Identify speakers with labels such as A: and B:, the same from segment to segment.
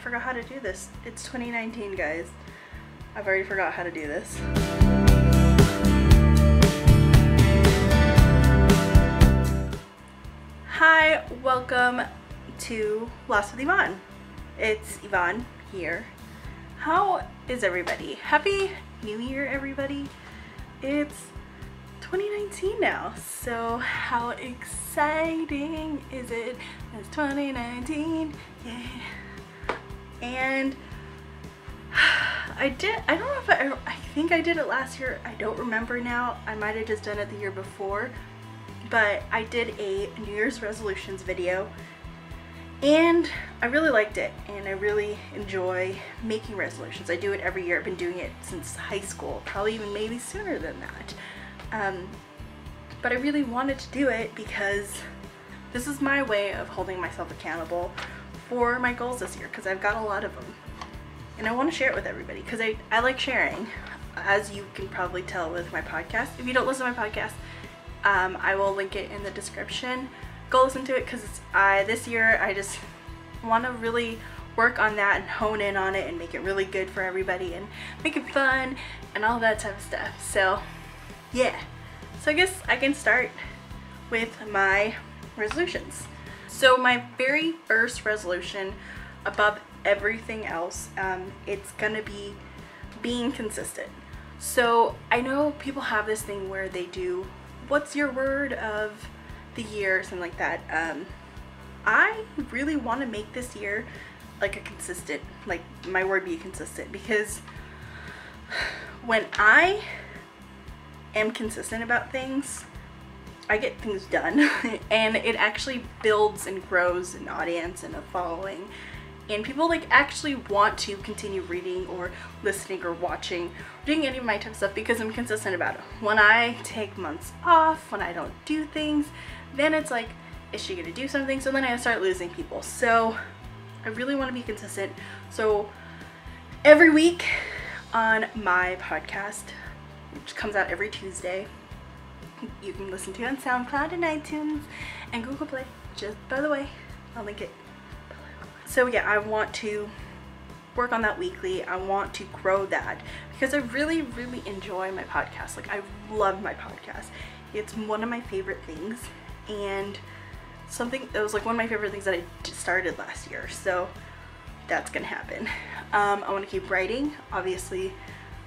A: forgot how to do this. It's 2019, guys. I've already forgot how to do this. Hi, welcome to Lost with Yvonne. It's Yvonne here. How is everybody? Happy New Year, everybody. It's 2019 now, so how exciting is it? It's 2019, yeah. And I don't know if I think I did it last year. I don't remember now. I might have just done it the year before, but I did a New Year's resolutions video and I really liked it, and I really enjoy making resolutions. I do it every year. I've been doing it since high school, probably even maybe sooner than that. But I really wanted to do it because this is my way of holding myself accountable for my goals this year, because I've got a lot of them. And I want to share it with everybody because I like sharing, as you can probably tell with my podcast. If you don't listen to my podcast, I will link it in the description. Go listen to it because this year I just want to really work on that and hone in on it and make it really good for everybody and make it fun and all that type of stuff. So yeah, so I guess I can start with my resolutions. So my very first resolution, above everything else, it's gonna be being consistent. So I know people have this thing where they do, what's your word of the year or something like that. I really want to make this year like a consistent, like my word be consistent, because when I am consistent about things, I get things done and it actually builds and grows an audience and a following, and people like actually want to continue reading or listening or watching, doing any of my type of stuff because I'm consistent about it. When I take months off, when I don't do things, then it's like, is she gonna do something? So then I start losing people. So I really want to be consistent. So every week on my podcast, which comes out every Tuesday, you can listen to it on SoundCloud and iTunes and Google Play. Just by the way, I'll link it below. So yeah, I want to work on that weekly. I want to grow that because I really, really enjoy my podcast. Like, I love my podcast. It's one of my favorite things, and something that was like one of my favorite things that I started last year. So that's gonna happen. I want to keep writing. Obviously,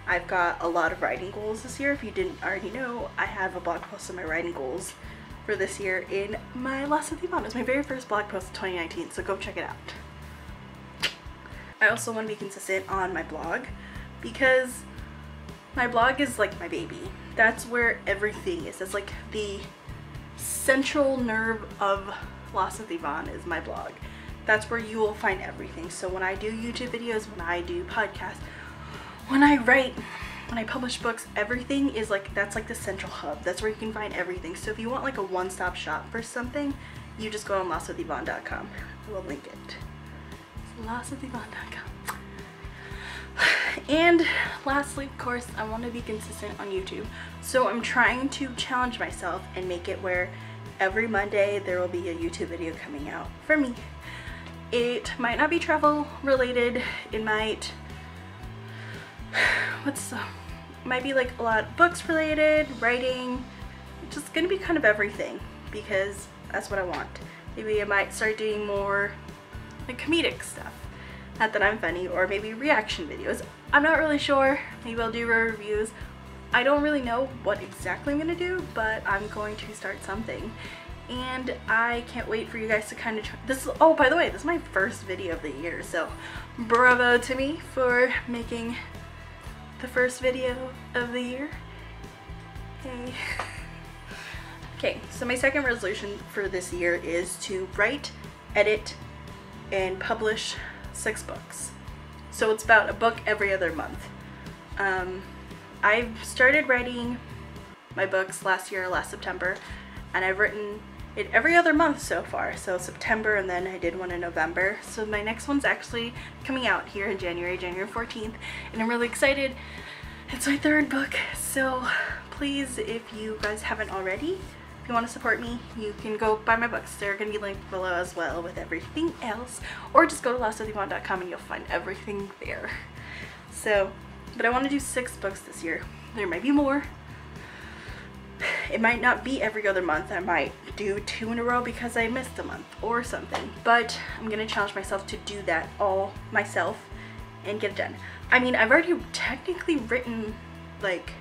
A: I've got a lot of writing goals this year. If you didn't already know, I have a blog post on my writing goals for this year in my Lost with Yvonne. It was my very first blog post of 2019, so go check it out. I also want to be consistent on my blog because my blog is like my baby. That's where everything is. That's like the central nerve of Lost with Yvonne is my blog. That's where you will find everything. So when I do YouTube videos, when I do podcasts, when I write, when I publish books, everything is like, that's like the central hub. That's where you can find everything. So if you want like a one-stop shop for something, you just go on lostwithyvonne.com. I will link it. It's lostwithyvonne.com. And lastly, of course, I want to be consistent on YouTube. So I'm trying to challenge myself and make it where every Monday there will be a YouTube video coming out for me. It might not be travel related. It might might be like a lot of books related, writing, just gonna be kind of everything because that's what I want. Maybe I might start doing more like comedic stuff, not that I'm funny, or maybe reaction videos. I'm not really sure. Maybe I'll do reviews. I don't really know what exactly I'm gonna do, but I'm going to start something, and I can't wait for you guys to kind of this. Oh, by the way, this is my first video of the year, so bravo to me for making the first video of the year. Yay. Okay, so my second resolution for this year is to write, edit, and publish 6 books. So it's about a book every other month. I've started writing my books last September, and I've written it every other month so far. So September, and then I did one in November. So my next one's actually coming out here in January 14th, and I'm really excited. It's my 3rd book, so please, if you guys haven't already, if you want to support me, you can go buy my books. They're going to be linked below as well with everything else. Or just go to lastwithyvonne.com and you'll find everything there. So, but I want to do 6 books this year. There might be more. It might not be every other month. I might do 2 in a row because I missed a month or something. But I'm going to challenge myself to do that all myself and get it done. I mean, I've already technically written like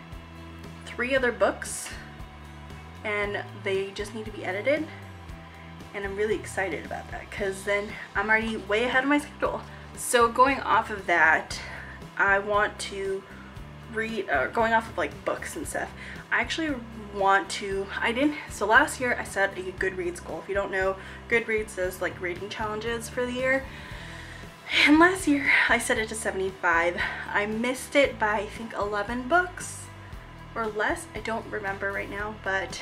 A: 3 other books and they just need to be edited, and I'm really excited about that because then I'm already way ahead of my schedule. So going off of that, I want to read, going off of like books and stuff, I actually want to, so last year I set a Goodreads goal. If you don't know, Goodreads does like reading challenges for the year. And last year I set it to 75. I missed it by I think 11 books or less. I don't remember right now, but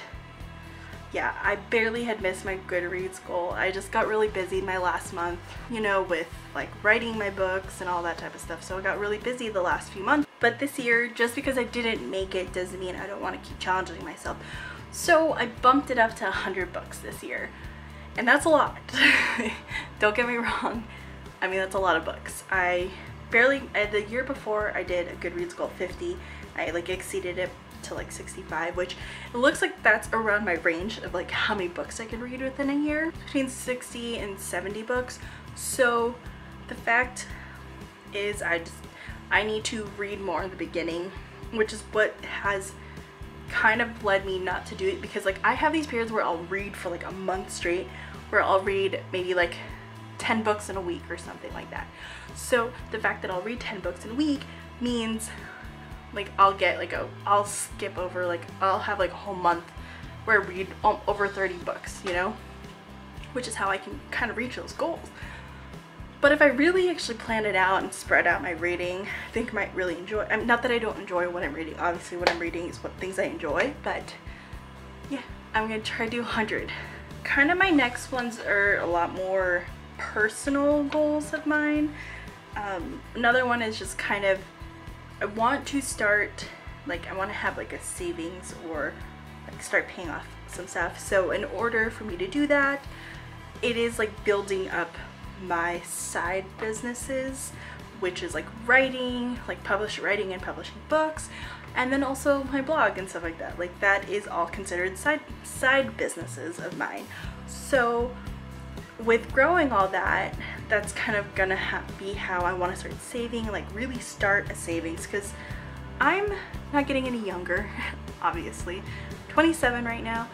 A: yeah, I barely had missed my Goodreads goal. I just got really busy my last month, you know, with like writing my books and all that type of stuff. So I got really busy the last few months. But this year, just because I didn't make it doesn't mean I don't want to keep challenging myself. So I bumped it up to 100 books this year. And that's a lot. Don't get me wrong. I mean, that's a lot of books. The year before I did a Goodreads goal 50, I like exceeded it to like 65, which it looks like that's around my range of like how many books I can read within a year, between 60 and 70 books. So the fact is I need to read more in the beginning, which is what has kind of led me not to do it, because like I have these periods where I'll read for like a month straight, where I'll read maybe like 10 books in a week or something like that. So the fact that I'll read 10 books in a week means like I'll get like I'll skip over, like I'll have like a whole month where I read over 30 books, you know, which is how I can kind of reach those goals. But if I really actually plan it out and spread out my reading, I think I might really enjoy. I mean, not that I don't enjoy what I'm reading. Obviously what I'm reading is what things I enjoy, but yeah, I'm gonna try to do 100. Kind of my next ones are a lot more personal goals of mine. Another one is just kind of, I want to start, like I want to have like a savings or like start paying off some stuff. So in order for me to do that, it is like building up my side businesses, which is like writing, like writing and publishing books, and then also my blog and stuff like that. Like that is all considered side businesses of mine. So with growing all that, that's kind of gonna be how I want to start saving, like really start a savings, because I'm not getting any younger. Obviously 27 right now.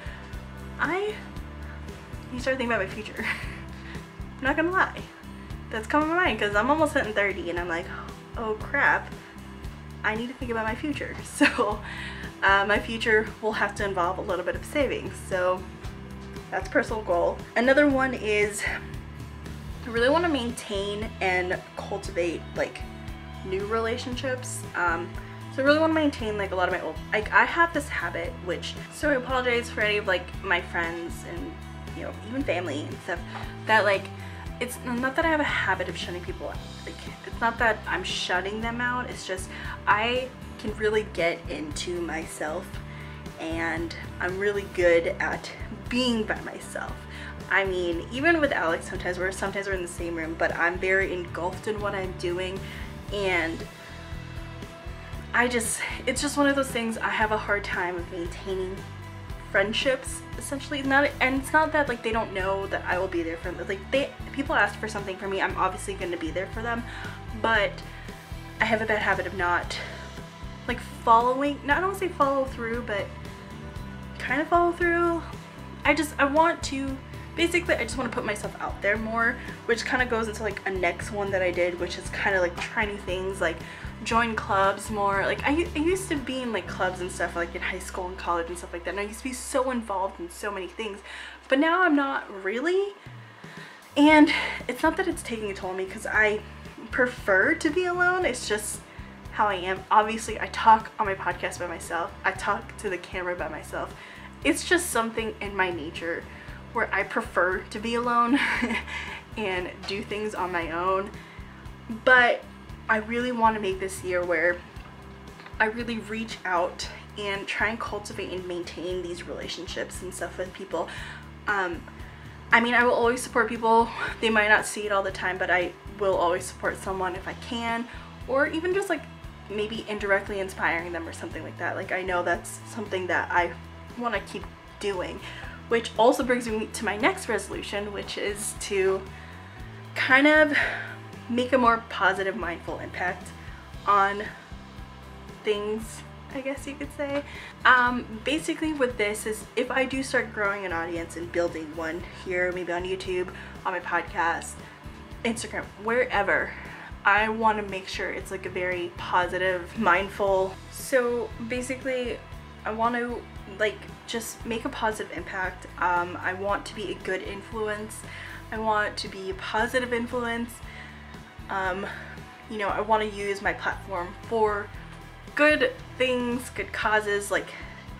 A: You start thinking about my future. I'm not gonna lie, that's coming to mind because I'm almost hitting 30 and I'm like, oh crap, I need to think about my future. So my future will have to involve a little bit of savings. So that's a personal goal. Another one is I really want to maintain and cultivate like new relationships. So I really want to maintain like a lot of my old, like I have this habit, which, so I apologize for any of like my friends and, you know, even family and stuff, that like, it's not that I have a habit of shutting people out. Like, it's not that I'm shutting them out. It's just I can really get into myself, and I'm really good at being by myself. I mean, even with Alex, sometimes we're in the same room, but I'm very engulfed in what I'm doing, and it's just one of those things. I have a hard time of maintaining friendships, essentially. It's not that like they don't know that I will be there for them. Like people ask for something for me, I'm obviously going to be there for them, but I have a bad habit of not like following, I don't want to say follow through, but kind of follow through. I want to, basically I just want to put myself out there more, which kind of goes into like a next one that I did, which is kind of like try new things, like join clubs more. Like I used to be in like clubs and stuff like in high school and college and stuff like that, and I used to be so involved in so many things, but now I'm not really. And it's not that it's taking a toll on me, because I prefer to be alone. It's just how I am. Obviously I talk on my podcast by myself, I talk to the camera by myself. It's just something in my nature where I prefer to be alone and do things on my own. But I really want to make this year where I really reach out and try and cultivate and maintain these relationships and stuff with people. I mean, I will always support people. They might not see it all the time, but I will always support someone if I can, or even just like maybe indirectly inspiring them or something like that. Like, I know that's something that I want to keep doing, which also brings me to my next resolution, which is to kind of make a more positive, mindful impact on things, I guess you could say. Basically with this is, if I do start growing an audience and building one here, maybe on YouTube, on my podcast, Instagram, wherever, I want to make sure it's like a very positive, mindful. So basically I want to like just make a positive impact. I want to be a good influence. I want to be a positive influence. You know, I want to use my platform for good things, good causes, like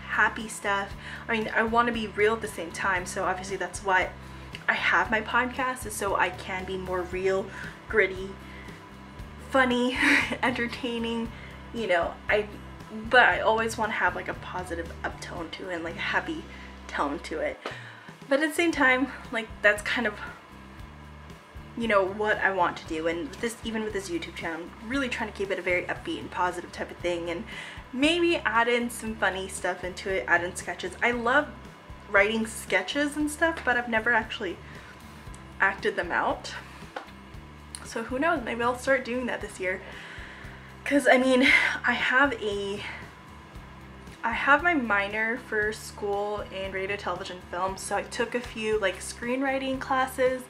A: happy stuff. I mean, I want to be real at the same time, so obviously that's why I have my podcast, is so I can be more real, gritty, funny, entertaining, you know. But I always want to have like a positive uptone to it and like a happy tone to it. But at the same time, like that's kind of, you know, what I want to do. And this, even with this YouTube channel, I'm really trying to keep it a very upbeat and positive type of thing, and maybe add in some funny stuff into it, add in sketches. I love writing sketches and stuff, but I've never actually acted them out. So who knows, maybe I'll start doing that this year. Because I mean, I have my minor for school in radio, television, film, so I took a few like screenwriting classes.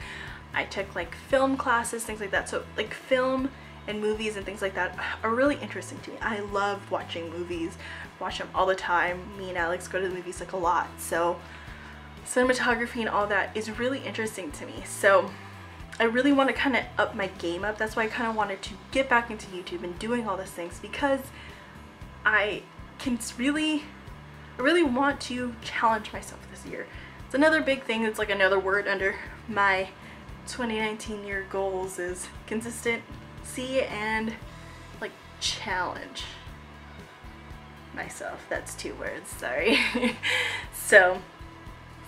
A: I took like film classes, things like that. So like film and movies and things like that are really interesting to me. I love watching movies, watch them all the time. Me and Alex go to the movies like a lot. So cinematography and all that is really interesting to me. So I really want to kind of up my game up. That's why I kind of wanted to get back into YouTube and doing all these things, because I really want to challenge myself this year. It's another big thing. It's like another word under my 2019 year goals is consistency and like challenge myself. That's 2 words, sorry. So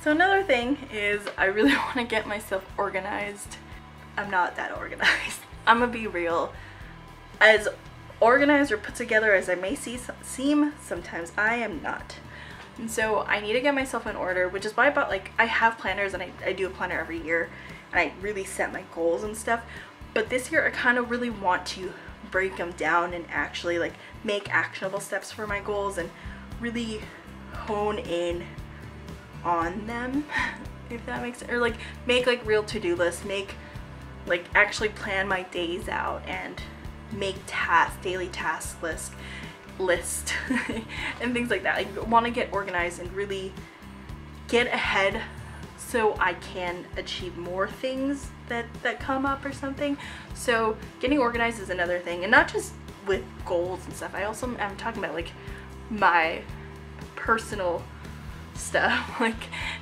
A: another thing is I really want to get myself organized. I'm not that organized. I'm gonna be real. As organized or put together as I may seem sometimes, I am not. And so I need to get myself in order, which is why I bought, like, I have planners, and I do a planner every year, and I really set my goals and stuff. But this year I kind of really want to break them down and actually like make actionable steps for my goals and really hone in on them, if that makes sense. Or like make like real to-do lists, make like actually plan my days out and make daily task list and things like that. I want to get organized and really get ahead so I can achieve more things that come up or something. So getting organized is another thing, and not just with goals and stuff. I'm talking about like my personal stuff, like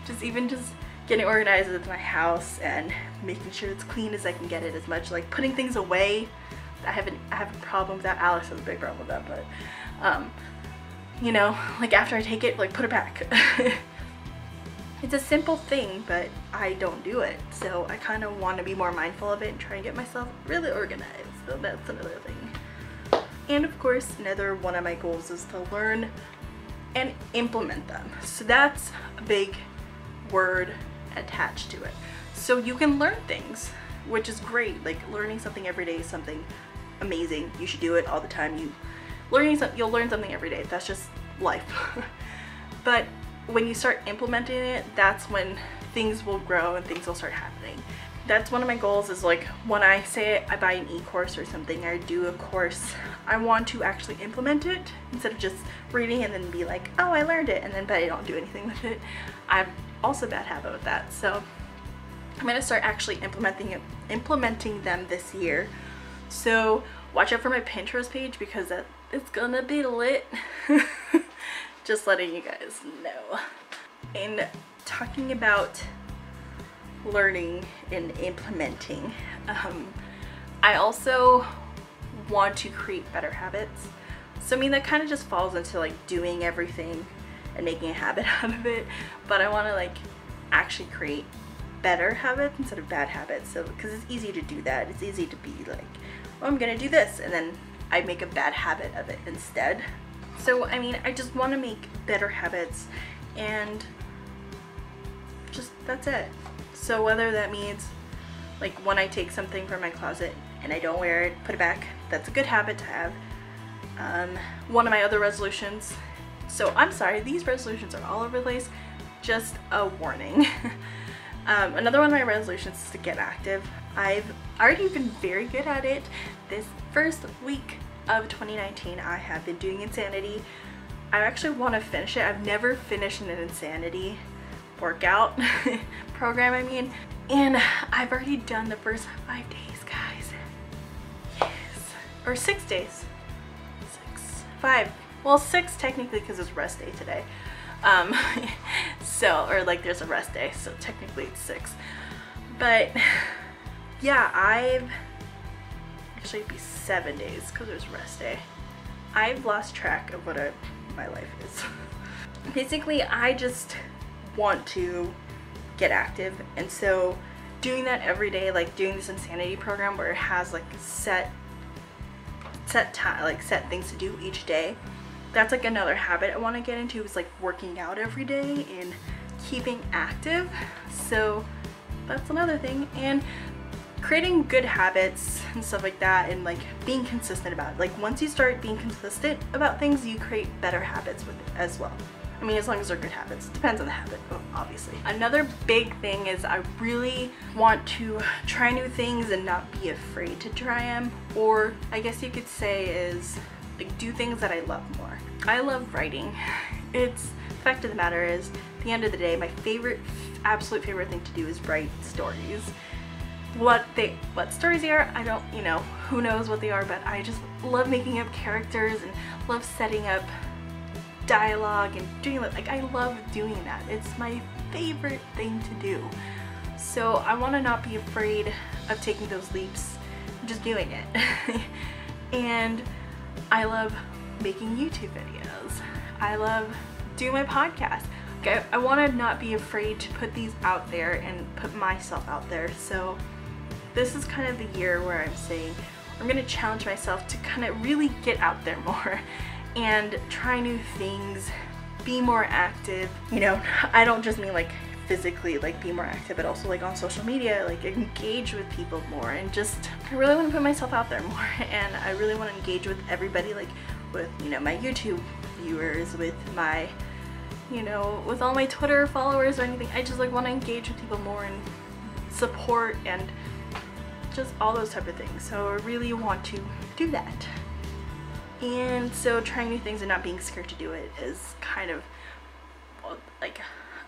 A: just getting organized with my house and making sure it's clean as I can get it, as much like putting things away. I have a problem with that. Alex has a big problem with that, but you know, like after I take it, like put it back. It's a simple thing, but I don't do it. So I kind of want to be more mindful of it and try and get myself really organized. So that's another thing. And of course, another one of my goals is to learn and implement them. So that's a big word attached to it. So you can learn things, which is great. Like learning something every day is something amazing. You should do it all the time. You'll learn something every day. That's just life. But when you start implementing it, that's when things will grow and things will start happening. That's one of my goals, is like when I say I buy an e-course or something, or do a course, I want to actually implement it instead of just reading and then be like, oh, I learned it, and then but I don't do anything with it. I have also a bad habit with that. So I'm gonna start actually implementing them this year. So watch out for my Pinterest page, because it's gonna be lit. Just letting you guys know. And talking about learning and implementing, I also want to create better habits. So I mean, that kind of just falls into like doing everything and making a habit out of it, but I want to like actually create better habits instead of bad habits. So because it's easy to do that, it's easy to be like, oh, I'm gonna do this, and then I make a bad habit of it instead. So I mean, I just want to make better habits, and just that's it. So whether that means like when I take something from my closet and I don't wear it, put it back, that's a good habit to have. One of my other resolutions, so I'm sorry, these resolutions are all over the place, just a warning. Another one of my resolutions is to get active. I've already been very good at it. This first week of 2019 I have been doing Insanity. I actually want to finish it. I've never finished an Insanity workout program, I mean, and I've already done the first 5 days, guys. Yes. Or 6 days. 5. Well, 6 technically because it's rest day today. So, or like there's a rest day, so technically it's 6. But yeah, actually it'd be 7 days because there's rest day. I've lost track of what my life is. Basically, I just want to get active, and so doing that every day, like doing this Insanity program where it has like set time, like set things to do each day, that's like another habit I want to get into, is like working out every day and keeping active. So that's another thing, and creating good habits and stuff like that, and like being consistent about it. Like once you start being consistent about things, you create better habits with it as well. I mean, as long as they're good habits. It depends on the habit, obviously. Another big thing is I really want to try new things and not be afraid to try them. Or I guess you could say is like do things that I love more. I love writing. The fact of the matter is, at the end of the day, my absolute favorite thing to do is write stories. What stories they are, I don't, you know, who knows what they are, but I just love making up characters and love setting up dialogue and doing like I love doing that. It's my favorite thing to do. So I want to not be afraid of taking those leaps, just doing it. And I love making YouTube videos. I love doing my podcast. Okay, I want to not be afraid to put these out there and put myself out there. So this is kind of the year where I'm saying I'm going to challenge myself to kind of really get out there more and try new things, be more active. You know, I don't just mean like physically like be more active, but also like on social media, like engage with people more, and just I really want to put myself out there more, and I really want to engage with everybody, like with, you know, my YouTube viewers, with my, you know, with all my Twitter followers or anything. I just like want to engage with people more and support and just all those type of things. So I really want to do that. And so trying new things and not being scared to do it is kind of like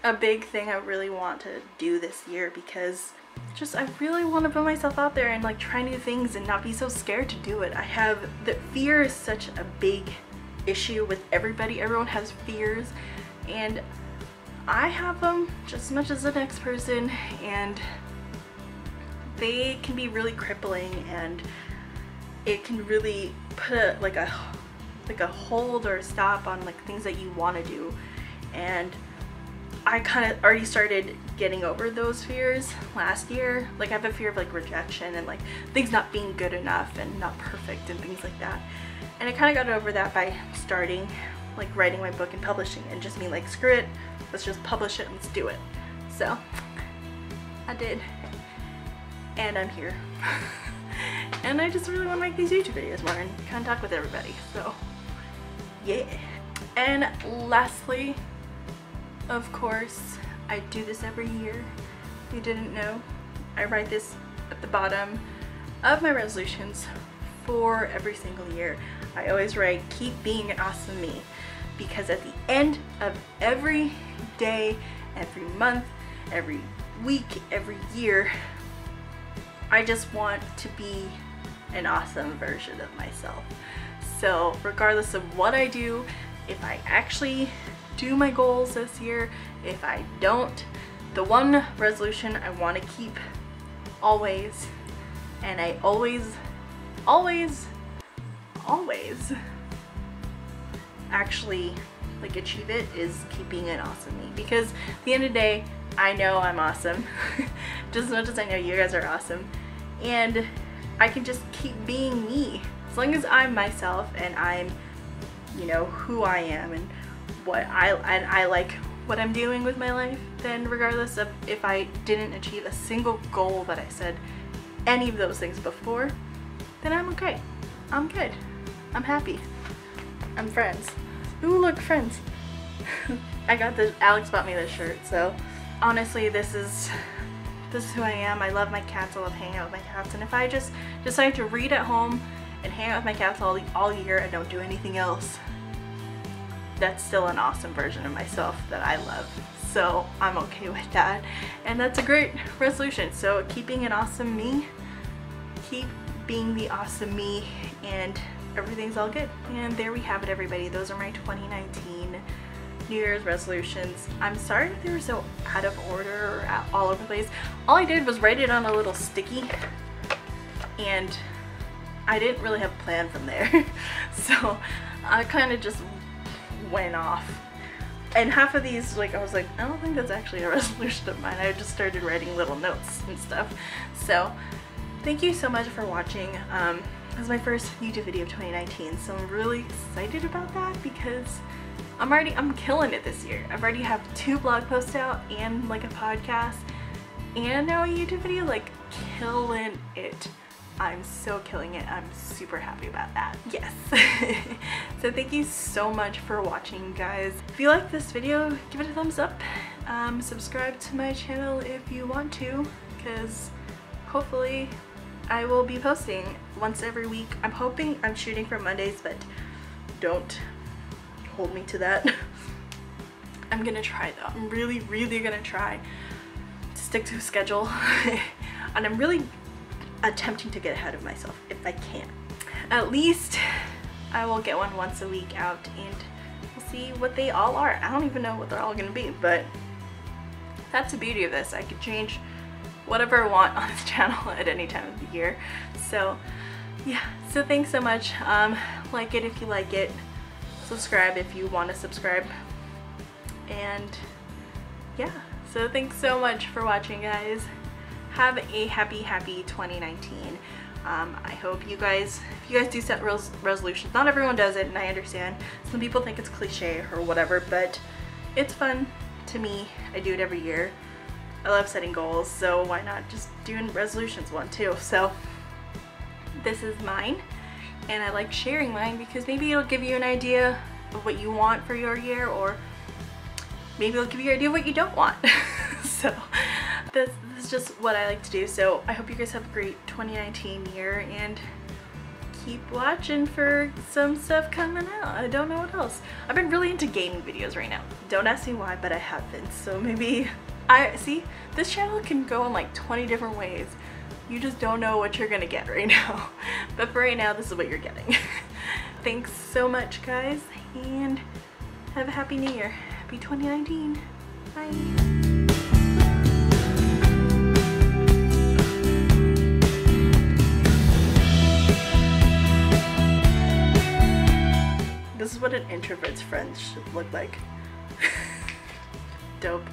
A: a big thing I really want to do this year, because just I really want to put myself out there and like try new things and not be so scared to do it. The fear is such a big issue with everybody. Everyone has fears, and I have them just as much as the next person, and they can be really crippling, and it can really put a hold or a stop on like things that you want to do. And I kind of already started getting over those fears last year. Like I have a fear of like rejection and like things not being good enough and not perfect and things like that. And I kind of got over that by starting like writing my book and publishing, and just being like, screw it, let's just publish it, let's do it. So I did, and I'm here. And I just really want to make these YouTube videos more and kind of talk with everybody. So yeah. And lastly, of course, I do this every year. If you didn't know, I write this at the bottom of my resolutions for every single year. I always write, keep being an awesome me, because at the end of every day, every month, every week, every year, I just want to be an awesome version of myself. So regardless of what I do, if I actually do my goals this year, if I don't, the one resolution I want to keep always, and I always actually like achieve it is keeping an awesome me, because at the end of the day, I know I'm awesome just as much as I know you guys are awesome, and I can just keep being me as long as I'm myself and I'm, you know, who I am and what I like what I'm doing with my life. Then regardless of if I didn't achieve a single goal that I said any of those things before, then I'm okay. I'm good. I'm happy. I'm friends. Ooh, look, friends. I got this, Alex bought me this shirt, so honestly this is who I am. I love my cats. I love hanging out with my cats, and if I just decide to read at home and hang out with my cats all year and don't do anything else, that's still an awesome version of myself that I love. So I'm okay with that, and that's a great resolution. So keeping an awesome me, keep being the awesome me, and everything's all good. And there we have it, everybody. Those are my 2019 New Year's resolutions. I'm sorry if they were so out of order or all over the place. All I did was write it on a little sticky, and I didn't really have a plan from there. So I kind of just went off. And half of these, like, I was like, I don't think that's actually a resolution of mine. I just started writing little notes and stuff. So thank you so much for watching. This is my first YouTube video of 2019, so I'm really excited about that because I'm killing it this year. I've already have 2 blog posts out and like a podcast and now a YouTube video, like killing it. I'm so killing it. I'm super happy about that. Yes. So thank you so much for watching, guys. If you like this video, give it a thumbs up. Subscribe to my channel if you want to, because hopefully I will be posting once every week. I'm shooting for Mondays, but don't hold me to that. I'm gonna try though. I'm really gonna try to stick to a schedule. And I'm really attempting to get ahead of myself if I can. At least I will get one once a week out, and we'll see what they all are. I don't even know what they're all gonna be, but that's the beauty of this. I could change whatever I want on this channel at any time of the year. So yeah, so thanks so much. Like it if you like it, subscribe if you want to subscribe, and yeah, so thanks so much for watching, guys. Have a happy 2019. I hope you guys, if you guys do set resolutions, not everyone does it, and I understand. Some people think it's cliche or whatever, but it's fun to me. I do it every year. I love setting goals, so why not just doing resolutions one too? So this is mine, and I like sharing mine because maybe it'll give you an idea of what you want for your year, or maybe it'll give you an idea of what you don't want. So this is just what I like to do. So I hope you guys have a great 2019 year, and keep watching for some stuff coming out. I don't know what else. I've been really into gaming videos right now. Don't ask me why, but I have been. So maybe see, this channel can go in like 20 different ways. You just don't know what you're gonna get right now. But for right now, this is what you're getting. Thanks so much, guys, and have a happy new year. Happy 2019. Bye. This is what an introvert's friends should look like. Dope.